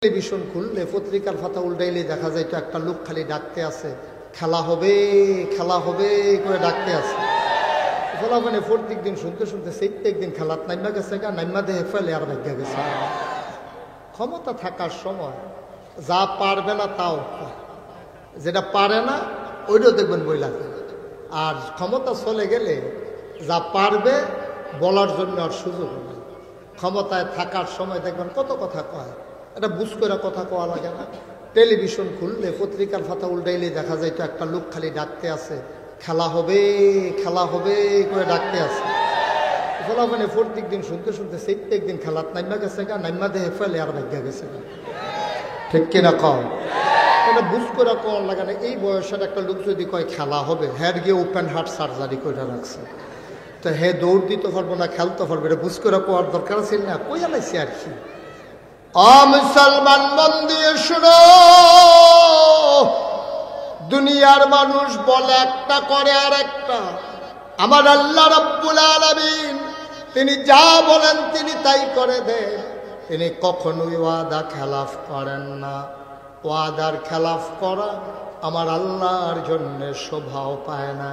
Television খুললে পত্রিকার পাতা উল্টাইলে দেখা যায় তো একটা লোক খালি ডাকতে আছে, খেলা হবে খেলা হবে করে ডাকতে আছে। মানে প্রত্যেক দিন শুনতে শুনতে প্রত্যেক দিন খেলাত নাইমা গেছে গা, নাইমা দেহে ফেলে আর ভাগ্যা গেছে। ক্ষমতা থাকার সময় যা পারবে না তাও, যেটা পারে না ওইটাও দেখবেন বই লাগে। আর ক্ষমতা চলে গেলে যা পারবে বলার জন্য আর সুযোগ নেই। ক্ষমতায় থাকার সময় দেখবেন কত কথা কয়, এটা বুঝ করে কথা কওয়া লাগে না। টেলিভিশন খুললে পত্রিকার পাতা উল্টাইলে দেখা যায় তো একটা লোক খালি ডাকতে আছে, খেলা হবে করে ডাকতে আছে। মানে প্রত্যেক দিন শুনতে শুনতে প্রত্যেক দিন খেলাত নাইমা গেছে গা, নাইমা দেহে ফেলে আর ভাগ্যা গেছে গা। ঠিক কিনা কম? এটা বুঝ করে কওয়ার লাগে না। এই বয়সের একটা লোক যদি কয় খেলা হবে, হ্যাঁ গিয়ে ওপেন হার্ট সার্জারি করে রাখছে, তো হে দৌড় দিতে পারবো না, খেলতে পারবে, এটা বুঝ করে কোয়ার দরকার ছিল না, কই আলাইছে আর কি। মুসলমান মন দিয়ে শুনো, দুনিয়ার মানুষ বলে একটা করে আর একটা। আমার আল্লাহ রাব্বুল আলামিন তিনি যা বলেন তিনি তাই করে দেন। তিনি কখনোই ওয়াদা খেলাফ করেন না। ওয়াদার খেলাফ করা আমার আল্লাহর জন্য শোভাও পায় না।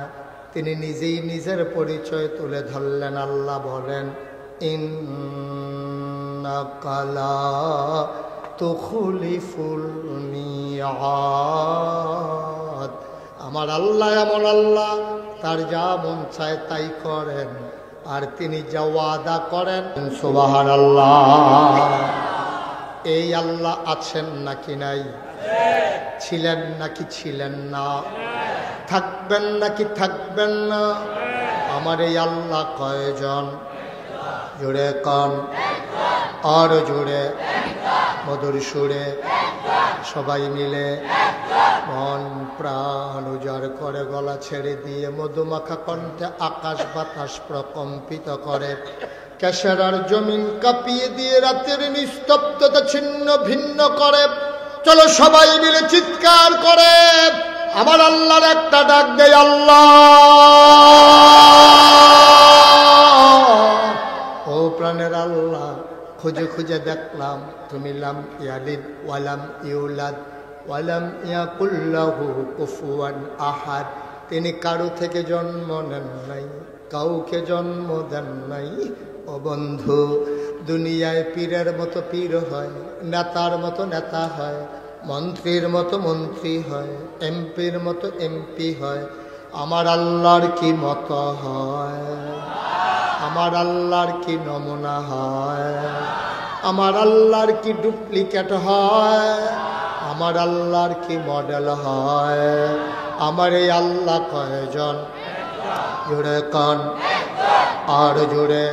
তিনি নিজেই নিজের পরিচয় তুলে ধরলেন। আল্লাহ বলেন, ইন্নাকা লা তুখলিফুল মিআদ। আমার আল্লাহ এমন আল্লাহ, তার যা মন চায় তাই করেন, আর তিনি যা ওয়াদা করেন, সুবহানাল্লাহ। এই আল্লাহ আছেন নাকি নাই? ছিলেন নাকি ছিলেন না? থাকবেন নাকি থাকবেন না? আমার এই আল্লাহ কয়জন? জুড়ে কন, আর জুড়ে মধুর সুরে সবাই মিলে মন প্রাণ উজাড় করে গলা ছেড়ে দিয়ে মধুমাখা কণ্ঠে আকাশ বাতাস প্রকম্পিত করে, কেশরার জমিন কাঁপিয়ে দিয়ে রাতের নিস্তব্ধতা ছিন্ন ভিন্ন করে। চলো সবাই মিলে চিৎকার করে আমার আল্লাহর একটা ডাক দেয়, আল্লাহ। ও প্রাণের আল্লাহ, খুঁজে খুঁজে দেখলাম তুমি লাম ইয়ালিদ ওয়ালাম ইউলাদ ওয়ালাম ইয়াকুল লাহু কুফুয়ান আহাদ। তিনি কারো থেকে জন্ম নেন নাই, কাউকে জন্ম দেন নাই। ও বন্ধু, দুনিয়ায় পীরের মতো পীর হয়, নেতার মতো নেতা হয়, মন্ত্রীর মতো মন্ত্রী হয়, এমপির মতো এমপি হয়। আমার আল্লাহর কি মতো হয়? আমার আল্লাহর কি নমুনা হয়? আমার আল্লাহর কি ডুপ্লিকেট হয়? আমার আল্লাহর কি মডেল হয়? আমার এই আল্লাহ কয়জন? জুড়ে কান, আর জুড়ে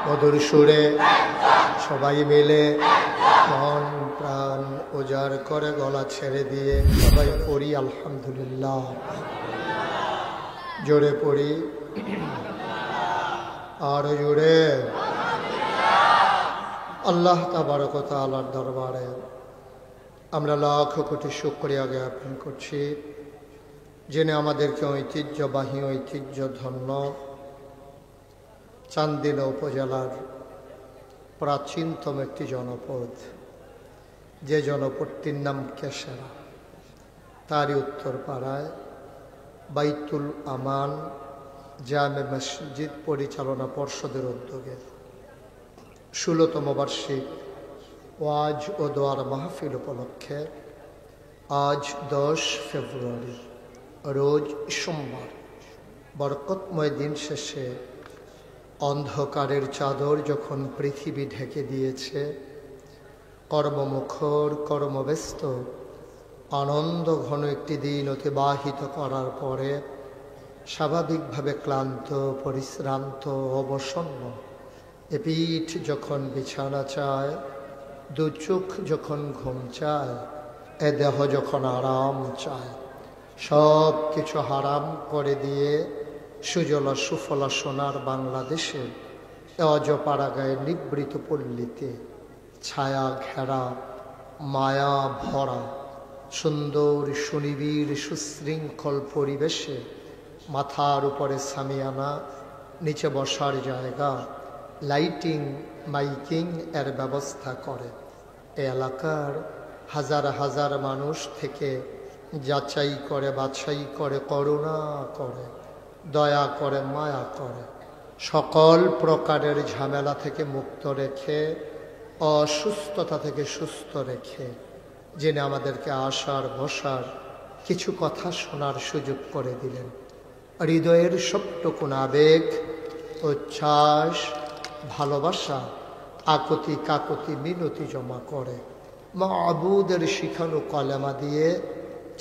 মধুর সুরে সবাই মিলে মন প্রাণ উজাড় করে গলা ছেড়ে দিয়ে সবাই পড়ি আলহামদুলিল্লাহ। জোরে পড়ি, আর জুড়ে। আল্লাহ তাবারক ওয়া তাআলার দরবারে আমরা লাখ কোটি শুকরিয়া জ্ঞাপন করছি, যিনি আমাদেরকে ঐতিহ্যবাহী ঐতিহ্য ধন্য চান্দিনা উপজেলার প্রাচীনতম একটি জনপদ, যে জনপদটির নাম কেশরা, তারই উত্তর পাড়ায় বাইতুল আমান জামে মসজিদ পরিচালনা পর্ষদের উদ্যোগে 16তম বার্ষিক ওয়াজ ও দোয়ার মাহফিল উপলক্ষে আজ 10 ফেব্রুয়ারি রোজ সোমবার বরকতময় দিন শেষে অন্ধকারের চাদর যখন পৃথিবী ঢেকে দিয়েছে, কর্মমুখর কর্মব্যস্ত আনন্দ ঘন একটি দিন অতিবাহিত করার পরে স্বাভাবিকভাবে ক্লান্ত পরিশ্রান্ত অবসন্ন এ পিঠ যখন বিছানা চায়, দু চোখ যখন ঘুম চায়, এ দেহ যখন আরাম চায়, সব কিছু হারাম করে দিয়ে সুজলা সুফলা সোনার বাংলাদেশে অজপাড়াগায়ে নিবৃত পল্লীতে ছায়া ঘেরা মায়া ভরা সুন্দর সুনিবিড় সুশৃঙ্খল পরিবেশে মাথার উপরে সামিয়ানা, নিচে বসার জায়গা, লাইটিং মাইকিং এর ব্যবস্থা করে এই এলাকার হাজার হাজার মানুষ থেকে যাচাই করে, বাছাই করে, করুণা করে, দয়া করে, মায়া করে, সকল প্রকারের ঝামেলা থেকে মুক্ত রেখে, অসুস্থতা থেকে সুস্থ রেখে, যিনি আমাদেরকে আসার বসার কিছু কথা শোনার সুযোগ করে দিলেন। হৃদয়ের সবটুকুন আবেগ, উচ্ছ্বাস, ভালোবাসা, আকুতি কাকুতি মিনতি জমা করে মাবুদের শিখানো কলেমা দিয়ে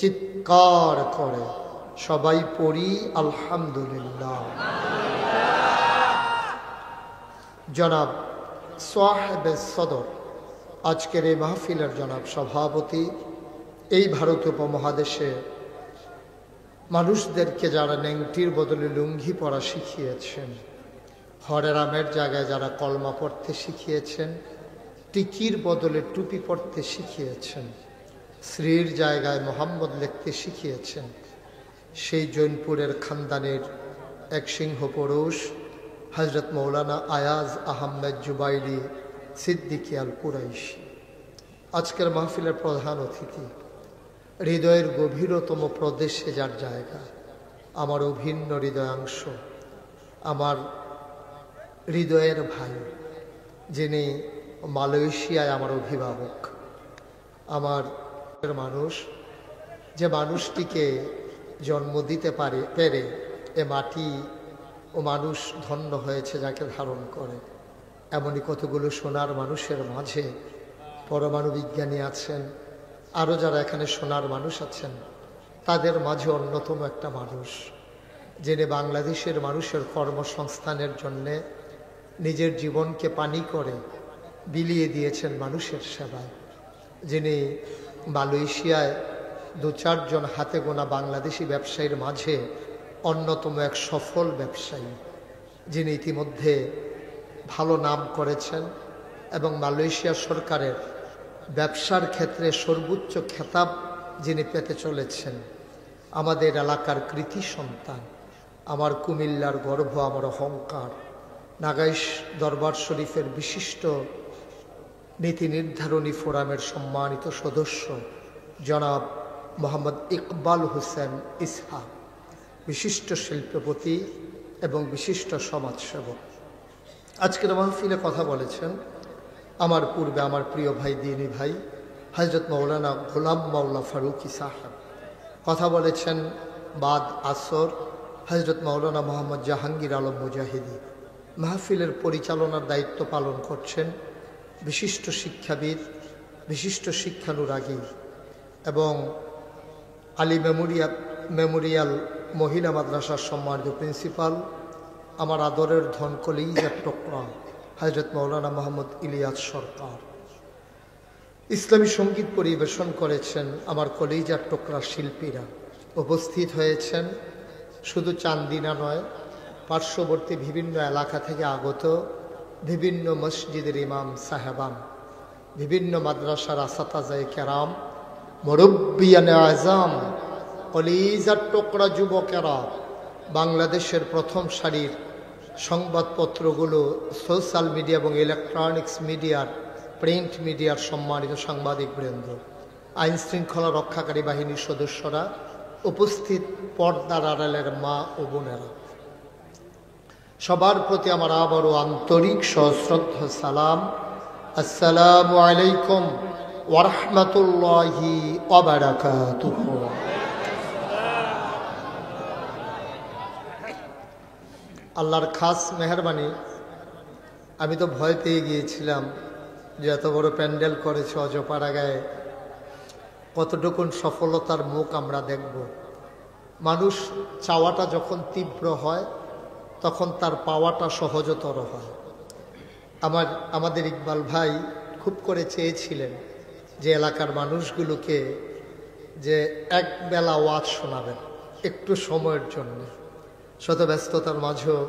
চিৎকার করে সবাই পড়ি আলহামদুলিল্লাহ। জনাব সাহেবে সদর, আজকের এই মাহফিলের জনাব সভাপতি, এই ভারত উপমহাদেশে মানুষদেরকে যারা নেংটির বদলে লুঙ্গি পরা শিখিয়েছেন, হরে রামের জায়গায় যারা কলমা পড়তে শিখিয়েছেন, টিকির বদলে টুপি পড়তে শিখিয়েছেন, শ্রীর জায়গায় মোহাম্মদ লিখতে শিখিয়েছেন, সেই জৈনপুরের খানদানের এক সিংহ পুরুষ হজরত মৌলানা আয়াজ আহমেদ জুবাইরি সিদ্দিকী আল কুরাইশি আজকের মাহফিলের প্রধান অতিথি। হৃদয়ের গভীরতম প্রদেশে যার জায়গা, আমার অভিন্ন হৃদয়াংশ, আমার হৃদয়ের ভাই, যিনি মালয়েশিয়ায় আমার অভিভাবক, আমার মানুষ, যে মানুষটিকে জন্ম দিতে পেরে এ মাটি ও মানুষ ধন্য হয়েছে যাকে ধারণ করে। এমনই কতগুলো সোনার মানুষের মাঝে পরমাণু বিজ্ঞানী আছেন, আরও যারা এখানে সোনার মানুষ আছেন, তাদের মাঝে অন্যতম একটা মানুষ, যিনি বাংলাদেশের মানুষের কর্মসংস্থানের জন্যে নিজের জীবনকে পানি করে বিলিয়ে দিয়েছেন মানুষের সেবায়, যিনি মালয়েশিয়ায় 2-4 জন হাতে গোনা বাংলাদেশি ব্যবসায়ীর মাঝে অন্যতম এক সফল ব্যবসায়ী, যিনি ইতিমধ্যে ভালো নাম করেছেন এবং মালয়েশিয়া সরকারের ব্যবসার ক্ষেত্রে সর্বোচ্চ খেতাব যিনি পেতে চলেছেন, আমাদের এলাকার কৃতি সন্তান, আমার কুমিল্লার গর্ব, আমার অহংকার, নাগাইশ দরবার শরীফের বিশিষ্ট নীতি নির্ধারণী ফোরামের সম্মানিত সদস্য জনাব মোহাম্মদ ইকবাল হোসেন ইসহাক, বিশিষ্ট শিল্পপতি এবং বিশিষ্ট সমাজসেবক। আজকের মাহফিলে কথা বলেছেন আমার পূর্বে আমার প্রিয় ভাই, দিনী ভাই হজরত মৌলানা গোলাম মাওলা ফারুকি সাহেব। কথা বলেছেন বাদ আসর হজরত মৌলানা মোহাম্মদ জাহাঙ্গীর আলম মুজাহিদি। মাহফিলের পরিচালনার দায়িত্ব পালন করছেন বিশিষ্ট শিক্ষাবিদ, বিশিষ্ট শিক্ষানুরাগী এবং আলী মেমোরিয়াল মহিলা মাদ্রাসার সম্মানিত প্রিন্সিপাল, আমার আদরের ধন কলিজার টুকরা হজরত মৌলানা মোহাম্মদ ইলিয়াস সরকার। ইসলামী সঙ্গীত পরিবেশন করেছেন আমার কলিজার টুকরা শিল্পীরা। উপস্থিত হয়েছেন শুধু চান্দিনা নয়, পার্শ্ববর্তী বিভিন্ন এলাকা থেকে আগত বিভিন্ন মসজিদের ইমাম সাহেবান, বিভিন্ন মাদ্রাসার আসাতাজায়ে কেরাম, মুরব্বিয়ানে আজম, কলিজার টুকরা যুবকেরা, বাংলাদেশের প্রথম সারির সংবাদপত্রগুলো, সোশ্যাল মিডিয়া এবং ইলেকট্রনিক্স মিডিয়ার, প্রিন্ট মিডিয়ার সম্মানিত সাংবাদিকবৃন্দ, আইন শৃঙ্খলা রক্ষাকারী বাহিনীর সদস্যরা, উপস্থিত পর্দার আড়ালের মা ও বোনেরা, সবার প্রতি আমার আবারও আন্তরিক সশ্রদ্ধ সালাম। আসসালামু আলাইকুম ওয়া রাহমাতুল্লাহি ওয়া বারাকাতুহু। আল্লাহর খাস মেহরবানি, আমি তো ভয় পেয়ে গিয়েছিলাম যে এত বড় প্যান্ডেল করেছে অজপাড়াগায়, কতটুকুন সফলতার মুখ আমরা দেখব। মানুষ চাওয়াটা যখন তীব্র হয় তখন তার পাওয়াটা সহজতর হয়। আমাদের ইকবাল ভাই খুব করে চেয়েছিলেন যে এলাকার মানুষগুলোকে যে এক বেলা ওয়াজ শোনাবেন একটু সময়ের জন্য। শত ব্যস্ততার মাঝেও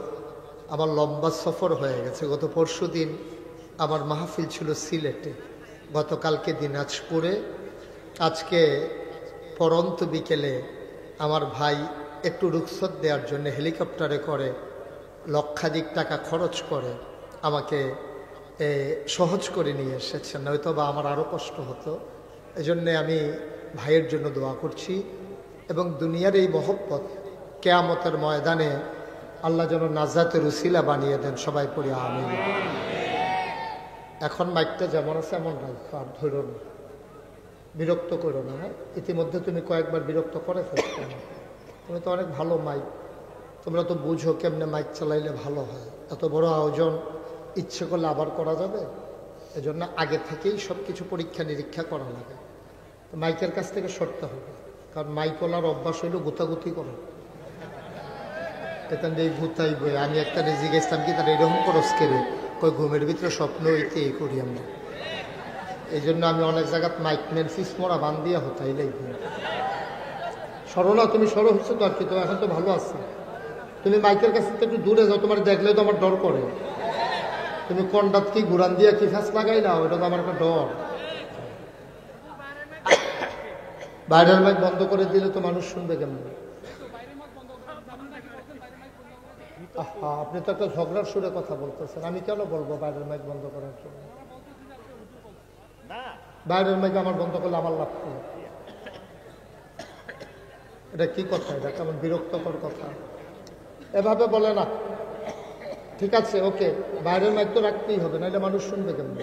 আমার লম্বা সফর হয়ে গেছে। গত পরশু দিন আমার মাহফিল ছিল সিলেটে, গতকালকে দিনাজপুরে, আজকে পরন্ত বিকেলে আমার ভাই একটু রুখসত দেওয়ার জন্য হেলিকপ্টারে করে লক্ষাধিক টাকা খরচ করে আমাকে সহজ করে নিয়ে এসেছেন, নয়তো বা আমার আরও কষ্ট হতো। এজন্যে আমি ভাইয়ের জন্য দোয়া করছি এবং দুনিয়ার এই মহব্বত কেয়ামতের ময়দানে আল্লাহ যেন নাজাতের উসিলা বানিয়ে দেন। সবাই পড়ি আমিন। এখন মাইকটা যেমন আছে এমন রাখো, আর ধরো না, বিরক্ত করো না। হ্যাঁ, ইতিমধ্যে তুমি কয়েকবার বিরক্ত করে ফেলছো। তুমি তো অনেক ভালো মাইক, তোমরা তো বুঝো কেমনে মাইক চালাইলে ভালো হয়। এত বড় আয়োজন ইচ্ছে করলে আবার করা যাবে, এজন্য আগে থেকেই সব কিছু পরীক্ষা নিরীক্ষা করা লাগে। তো মাইকের কাছ থেকে সরতে হবে, কারণ মাইকলার অভ্যাস হইল গুতাগুতি করে। এখান দিয়ে গুতাই বই আমি একটা রেজি গেছিলাম কি তার এরকম খরচ কেড়ে কই ঘুমের ভিতরে স্বপ্ন হইতে এই করি আমরা। এই জন্য আমি অনেক জায়গায় মাইক মেন ফিস মরা বান দিয়া হতাই লাগবে। সরো না, তুমি সরো হচ্ছে তো আর কি, তো এখন তো ভালো আছে। তুমি মাইকের কাছ থেকে একটু দূরে যাও, তোমার দেখলে তো আমার ডর করে। তুমি কন্ডাত কি ঘুরান দিয়া কি ফ্যাস লাগাই না, ওটা তো আমার একটা ডর। বাইরের মাইক বন্ধ করে দিলে তো মানুষ শুনবে কেমন? আপনি তো একটা ঝগড়ার সুরে কথা বলতেছেন, আমি কেন বলবো বাইরের মাইক বন্ধ করার জন্য? বাইরের মাইক আমার বন্ধ করলে আমার লাভ কি? এটা কি কথা? এটা কেমন বিরক্তকর কথা, এভাবে বলে না। ঠিক আছে, ওকে, বাইরের মাইক তো রাখতেই হবে, নাহলে মানুষ শুনবে কেমন?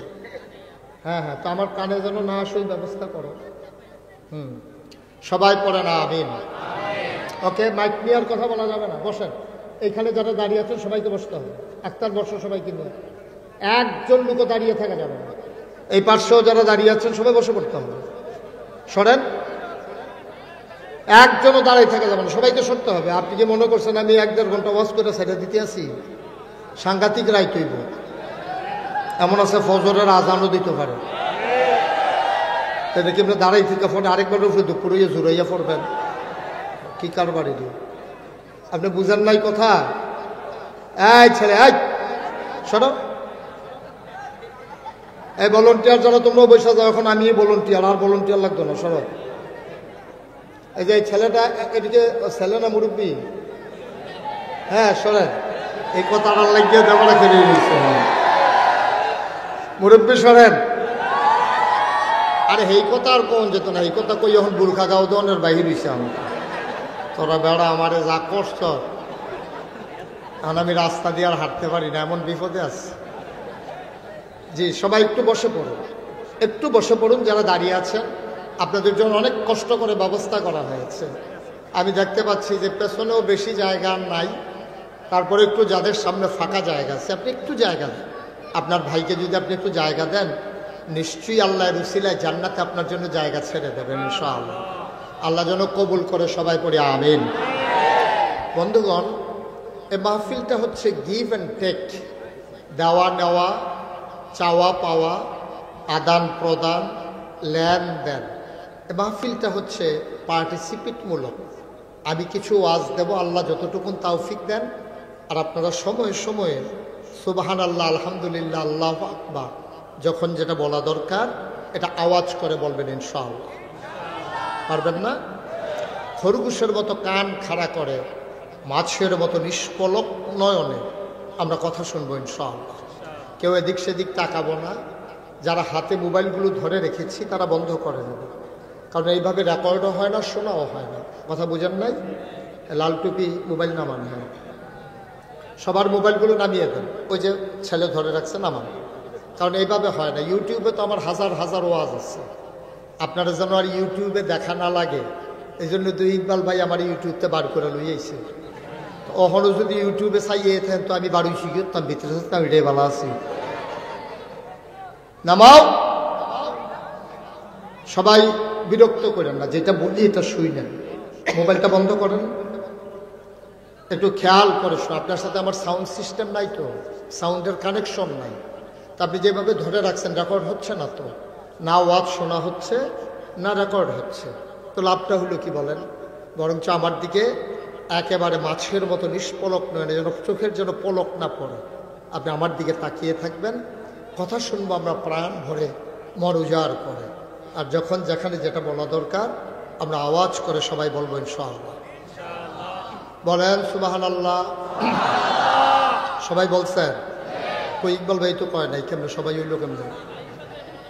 হ্যাঁ হ্যাঁ, তো আমার কানে যেন না আসে ব্যবস্থা করো। সবাই পড়ে না আমিন। ওকে, মাইক নিয়ে আর কথা বলা যাবে না, বসেন। এইখানে যারা দাঁড়িয়ে আছেন সবাইকে বসতে হবে। আক্তার বসো, সবাইকে নিয়ে। একজন লোকও দাঁড়িয়ে থাকা যাবে না। এই পার্শ্বেও যারা দাঁড়িয়ে আছেন সবাই বসে পড়তে হবে। সরেন, একজনও দাঁড়িয়ে থাকা যাবে না, সবাইকে সরতে হবে। আপনি কি মনে করছেন আমি 1-1.5 ঘন্টা ওয়াজ করে সাইডে দিতে আসি? সাংঘাতিক রায় তৈব। এমন আছে ফজরের আজানও দিতে পারে। তাহলে কি আপনি দাঁড়াই থেকে ফোনে আরেকবার উপরে দুপুরে জুড়াইয়া পড়বেন? কি কারবারি দিয়ে আপনি বুঝেন নাই কথা? এই ছেলে, এই শোনো, এই ভলেন্টিয়ার যারা তোমরা বসে যাও, এখন আমি ভলেন্টিয়ার, আর ভলেন্টিয়ার লাগতো না। সরো, এই যে ছেলেটা, এদিকে ছেলে না মুরব্বী? হ্যাঁ সরেন, এই কথাটা লাগিয়ে দেওয়া খেলে নিচ্ছে মুরব্বী, সরেন। আরে এই কথা আর কোন যেত না, এই কথা কই এখন বুলখা গাও দনের বাহির হইছে আমার। তোরা বেড়া আমারে যা করছ, এখন আমি রাস্তা দিয়ে আর হাঁটতে পারি না, এমন বিপদে আছে। জি, সবাই একটু বসে পড়ুন, একটু বসে পড়ুন। যারা দাঁড়িয়ে আছেন আপনাদের জন্য অনেক কষ্ট করে ব্যবস্থা করা হয়েছে। আমি দেখতে পাচ্ছি যে পেছনেও বেশি জায়গা নাই, তারপরে একটু যাদের সামনে ফাঁকা জায়গা আছে আপনি একটু জায়গা দেন। আপনার ভাইকে যদি আপনি একটু জায়গা দেন, নিশ্চয়ই আল্লাহর উসিলায় জান্নাতে আপনার জন্য জায়গা ছেড়ে দেবেন ইনশাআল্লাহ। আল্লাহ যেন কবুল করে। সবাই পড়ি আমিন। বন্ধুগণ, এই মাহফিলটা হচ্ছে গিভ অ্যান্ড টেক, দেওয়া নেওয়া, চাওয়া পাওয়া, আদান প্রদান, লেনদেন। এই মাহফিলটা হচ্ছে পার্টিসিপেটমূলক। আমি কিছু ওয়াজ দেব, আল্লাহ যতটুকুন তৌফিক দেন, আর আপনারা সময়ে সময়ে সুবহানাল্লাহ, আলহামদুলিল্লাহ, আল্লাহু আকবার, যখন যেটা বলা দরকার এটা আওয়াজ করে বলবেন ইনশাআল্লাহ। পারবেন না? খরগোশের মতো কান খাড়া করে, মাছের মতো নিষ্পলক নয়নে আমরা কথা শুনবো ইনশাআল্লাহ। কেউ এদিক সেদিক তাকাবো না। যারা হাতে মোবাইলগুলো ধরে রেখেছি তারা বন্ধ করে দেবে, কারণ এইভাবে রেকর্ডও হয় না, শোনাও হয় না। কথা বুঝেন নাই? লাল টুপি মোবাইল নামান, হয় সবার মোবাইলগুলো নামিয়ে দেন। ওই যে ছেলে ধরে রাখছে, নামান, কারণ এইভাবে হয় না। ইউটিউবে তো আমার হাজার হাজার ওয়াজ আছে, আপনারা যেন আর ইউটিউবে দেখা না লাগে, এই জন্য তো ইকবাল ভাই আমার ইউটিউবতে বার করে লইয়াছে। ওখানেও যদি ইউটিউবে চাইয়ে থাকেন তো আমি বাড়ি শিখি তার ভিতরে আমি রে ভালো আছি। নামাও, সবাই বিরক্ত করেন না, যেটা বলি এটা শুই নেন। মোবাইলটা বন্ধ করেন, একটু খেয়াল করে শুনুন। আপনার সাথে আমার সাউন্ড সিস্টেম নাই তো, সাউন্ডের কানেকশন নাই। তা আপনি যেভাবে ধরে রাখছেন রেকর্ড হচ্ছে না তো, না ওয়াজ শোনা হচ্ছে না রেকর্ড হচ্ছে, তো লাভটা হলো কি বলেন? বরঞ্চ আমার দিকে একেবারে মাছের মতো নিষ্পলক নয়, যেন চোখের যেন পলক না পড়ে, আপনি আমার দিকে তাকিয়ে থাকবেন। কথা শুনবো আমরা প্রাণ ভরে, মন উজাড় করে। আর যখন যেখানে যেটা বলা দরকার আমরা আওয়াজ করে সবাই বলবো ইনশাআল্লাহ। বলেন সুবহানাল্লাহ। সবাই বলছেন? কই ইকবাল ভাই তো কয় নাই, কেমন সবাই হইল কেমন?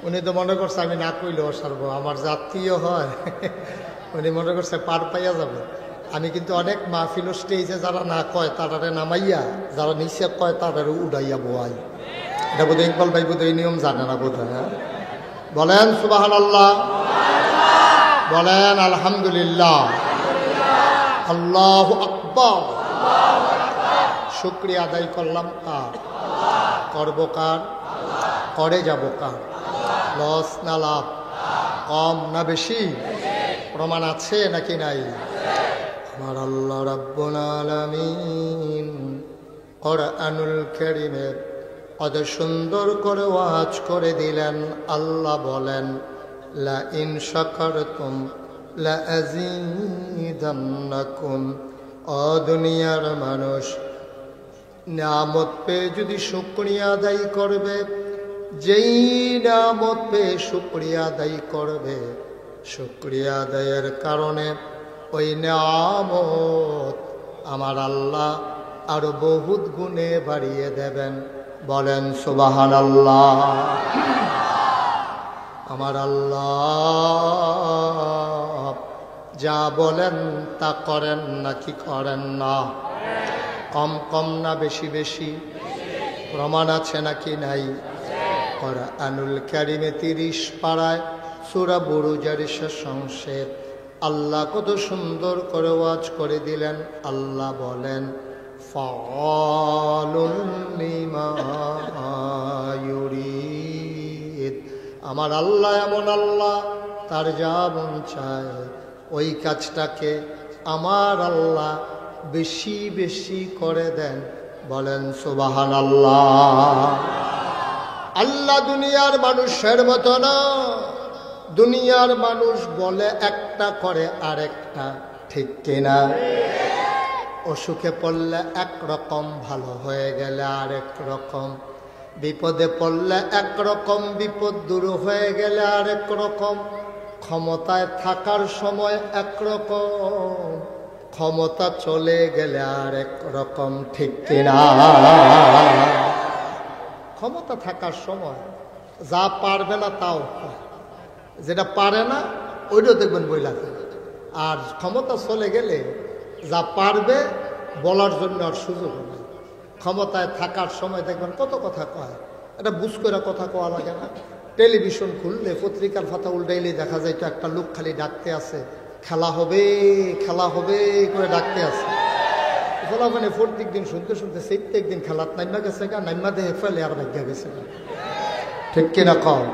উনি তো মনে করছে আমি না কইলেও সারবো, আমার জাতীয় হয় উনি মনে করছে পার পাইয়া যাবে। আমি কিন্তু অনেক মাহফিল স্টেজে যারা না কয় তারারে নামাইয়া, যারা নিচে কয় তারারে উড়াইয়া বোয়াই। এটা বোধহয় ইকবাল ভাই বোধহয় এই নিয়ম জানে না বোধহয়। হ্যাঁ বলেন সুবহানাল্লাহ, বলেন আলহামদুলিল্লাহ, আল্লাহু আকবার। শুকরিয়া আদায় করলাম কার? করব কার? করে যাব কার? লস না লাভ? কম না বেশি? প্রমাণ আছে নাকি নাই? আমার আল্লাহ রাব্বুল আলামিন কোরআনুল কারীমের কত সুন্দর করে ওয়াজ করে দিলেন। আল্লাহ বলেন লা ইন শাকারতুম লা আযীদান্নাকুম। ও দুনিয়ার মানুষ, নিয়ামত পেয়ে যদি শুকরিয়া আদায় করবে, যেই নিয়ামত পেয়ে শুকরিয়া আদায় করবে, শুকরিয়া আদায়ের কারণে ওই নিয়ামত আমার আল্লাহ আরো বহুত গুণে বাড়িয়ে দেবেন। বলেন সুবহানাল্লাহ। আমার আল্লাহ যা বলেন তা করেন নাকি করেন না? কম কম না বেশি বেশি? প্রমাণ আছে নাকি নাই? কোরআনুল কারীমে 30 পারায় সূরা বুরুজের শেষ অংশে আল্লাহ কত সুন্দর করে ওয়াজ করে দিলেন। আল্লাহ বলেন ফাআলুল লিমা ইউরিদ। আমার আল্লাহ এমন আল্লাহ, তার যা মন চায় ওই কাজটাকে আমার আল্লাহ বেশি বেশি করে দেন। বলেন সুবহানাল্লাহ। আল্লাহ দুনিয়ার মানুষের মতো না। দুনিয়ার মানুষ বলে একটা করে আরেকটা, ঠিক কিনা? অসুখে পড়লে একরকম, ভালো হয়ে গেলে আরেক রকম, বিপদে পড়লে একরকম, বিপদ দূর হয়ে গেলে আরেক রকম, ক্ষমতায় থাকার সময় একরকম, ক্ষমতা চলে গেলে আরেক রকম, ঠিক কিনা? ক্ষমতা থাকার সময় যা পারবে না তাও, যেটা পারে না ওইটাও দেখবেন বই লাগে। আর ক্ষমতা চলে গেলে যা পারবে বলার জন্য আর সুযোগ নেই। ক্ষমতায় থাকার সময় দেখবেন কত কথা কয়, এটা বুঝ করে কথা কওয়া লাগে না। টেলিভিশন খুললে, পত্রিকার পাতা উল্টাইলে দেখা যায় তো একটা লোক খালি ডাকতে আছে, খেলা হবে খেলা হবে করে ডাকতে আছে। মানে প্রত্যেক দিন শুনতে শুনতে প্রত্যেক দিন খেলাত নাইমা গেছে গা, নাইমা দেহে ফেলে আর ভাগ্যা গেছে গা, ঠিক কিনা কম?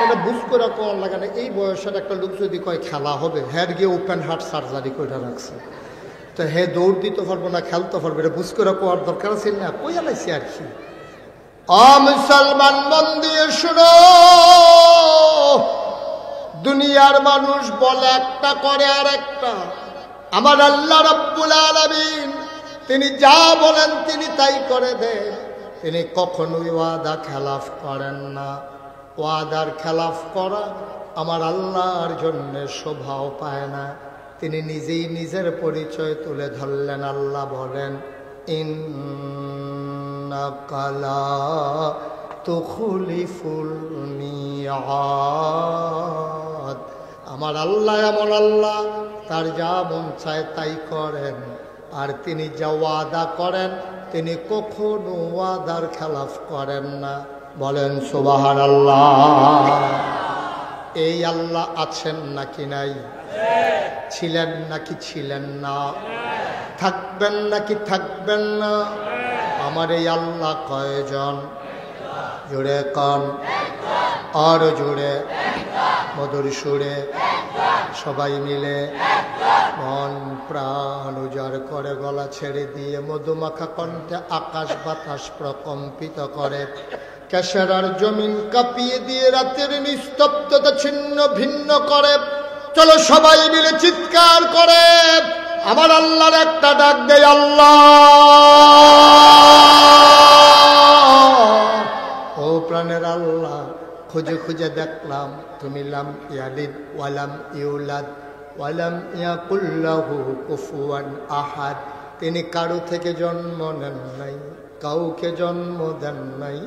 এটা বুঝ করে কম লাগে না। এই বয়সের একটা লোক যদি কয় খেলা হবে, হ্যাঁ গিয়ে ওপেন হার্ট সার্জারি করে রাখছে, তো হে দৌড় দিতে পারবো না, খেলতে পারবে, এটা বুঝ করে কোয়ার দরকার ছিল না, কই আলাইছি আর কি। মুসলমান মন দিয়ে শুনো, দুনিয়ার মানুষ বলে একটা করে আর একটা। আমার আল্লাহ রাব্বুল আলামিন তিনি যা বলেন তিনি তাই করে দেন। তিনি কখনোই ওয়াদা খেলাফ করেন না। ওয়াদার খেলাফ করা আমার আল্লাহর জন্য শোভাও পায় না। তিনি নিজেই নিজের পরিচয় তুলে ধরলেন। আল্লাহ বলেন ইন্নাকা লা তুখলিফুল মিআদ। আমার আল্লাহ এমন আল্লাহ, তার যা মন চায় তাই করেন। আর তিনি যা ওয়াদা করেন তিনি কখনো ওয়াদার খেলাফ করেন না। বলেন সুবহানাল্লাহ। এই আল্লাহ আছেন নাকি নাই? ছিলেন নাকি ছিলেন না? থাকবেন নাকি থাকবেন না? আমার এই আল্লাহ কয়জন? জোরে কন, আর জোরে, মধুর সুরে, সবাই মিলে মন প্রাণ উজাড় করে গলা ছেড়ে দিয়ে মধুমাখা কণ্ঠে আকাশ বাতাস প্রকম্পিত করে, কেশরার জমিন কাঁপিয়ে দিয়ে রাতের নিস্তব্ধতা ছিন্ন ভিন্ন করে। চলো সবাই মিলে চিৎকার করে আমার আল্লাহর একটা ডাক দেয়, আল্লাহ। ও প্রাণের আল্লাহ, খুঁজে খুঁজে দেখলাম তুমি লাম ইয়ালিদ ওয়ালাম ইউলাদ ওয়ালাম ইয়াকুল লাহু কুফুয়ান আহাদ। তিনি কারো থেকে জন্ম নেন নাই, কাউকে জন্ম দেন নাই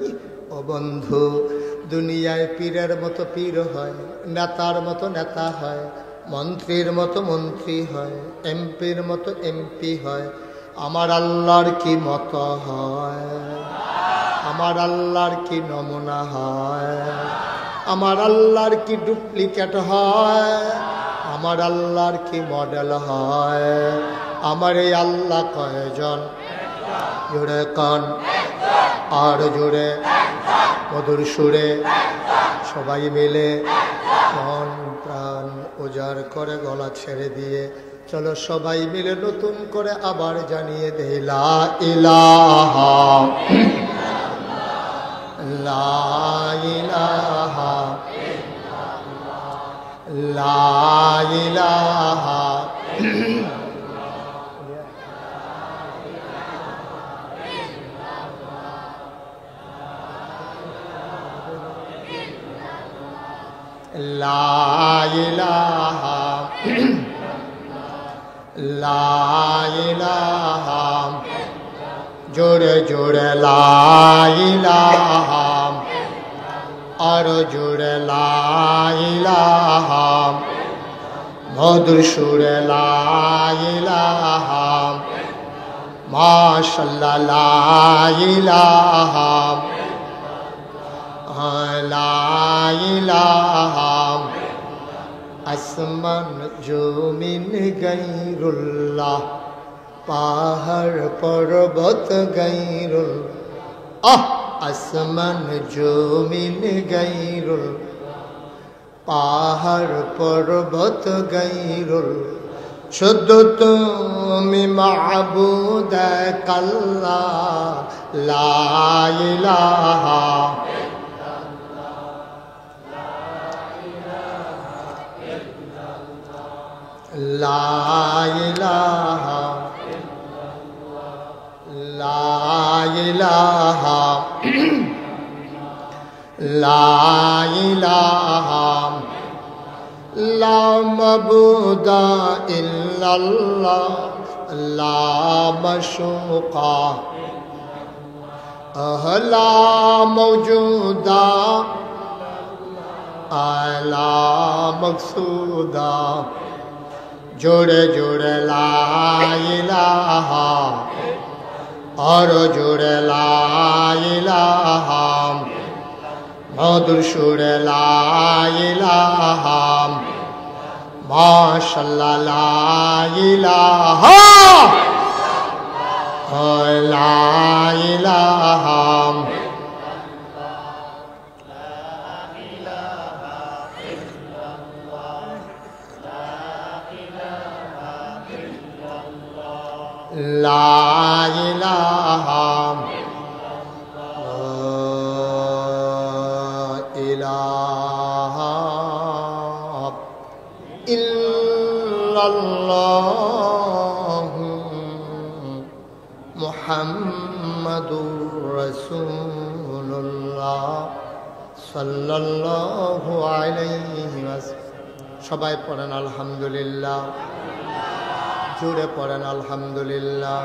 ও বন্ধু। দুনিয়ায় পীরের মতো পীর হয়, নেতার মতো নেতা হয়, মন্ত্রীর মতো মন্ত্রী হয়, এমপির মতো এমপি হয়। আমার আল্লাহর কি মতো হয়, আমার আল্লাহর কি নমুনা হয়, আমার আল্লাহর কি ডুপ্লিকেট হয়, আমার আল্লাহর কি মডেল হয়। আমার এই আল্লাহ কয়জন, জোরে কান আর জোরে মধুর সুরে সবাই মিলে মন প্রাণ উজাড় করে গলা ছেড়ে দিয়ে চলো সবাই মিলে নতুন করে আবার জানিয়ে দেই লা ইলাহা লা ইলাহা লা ইলাহা লা ইলাহা লা ইলাহা জোরে জোরে লা ইলাহা আর জোরে লা ইলাহা মধুর সুরে লা ইলাহা মাশাআল্লাহ লা ইলাহা লা ইলাহা আসমান জমিন গায়রুল্লাহ পাহাড় পর্বত গায়রুল্লাহ আসমান জমিন গায়রুল পাহাড় পর্বত গায়রুল শুধু তুমি মাবুদ আল্লাহ লা ইলাহা লা ইলাহা লা ইলাহা লা ইলাহা লা মাবুদা ইল্লাল্লাহ লা মাশুকা লা মওজুদা লা মকসুদা জোরে জোরে লা ইলাহা আর জোরে লা ইলাহা মধুর সুরে লা ইলাহা মাশাআল্লাহ লা ইলাহা লা ইলাহা লা ইলাহা ইলাহা ইল্লাল্লাহ মুহাম্মাদুর রাসূলুল্লাহ সাল্লাল্লাহু আলাইহি ওয়াসাল্লাম। সবাই পড়েন আলহামদুলিল্লাহ, জোরে পড়েন আলহামদুলিল্লাহ।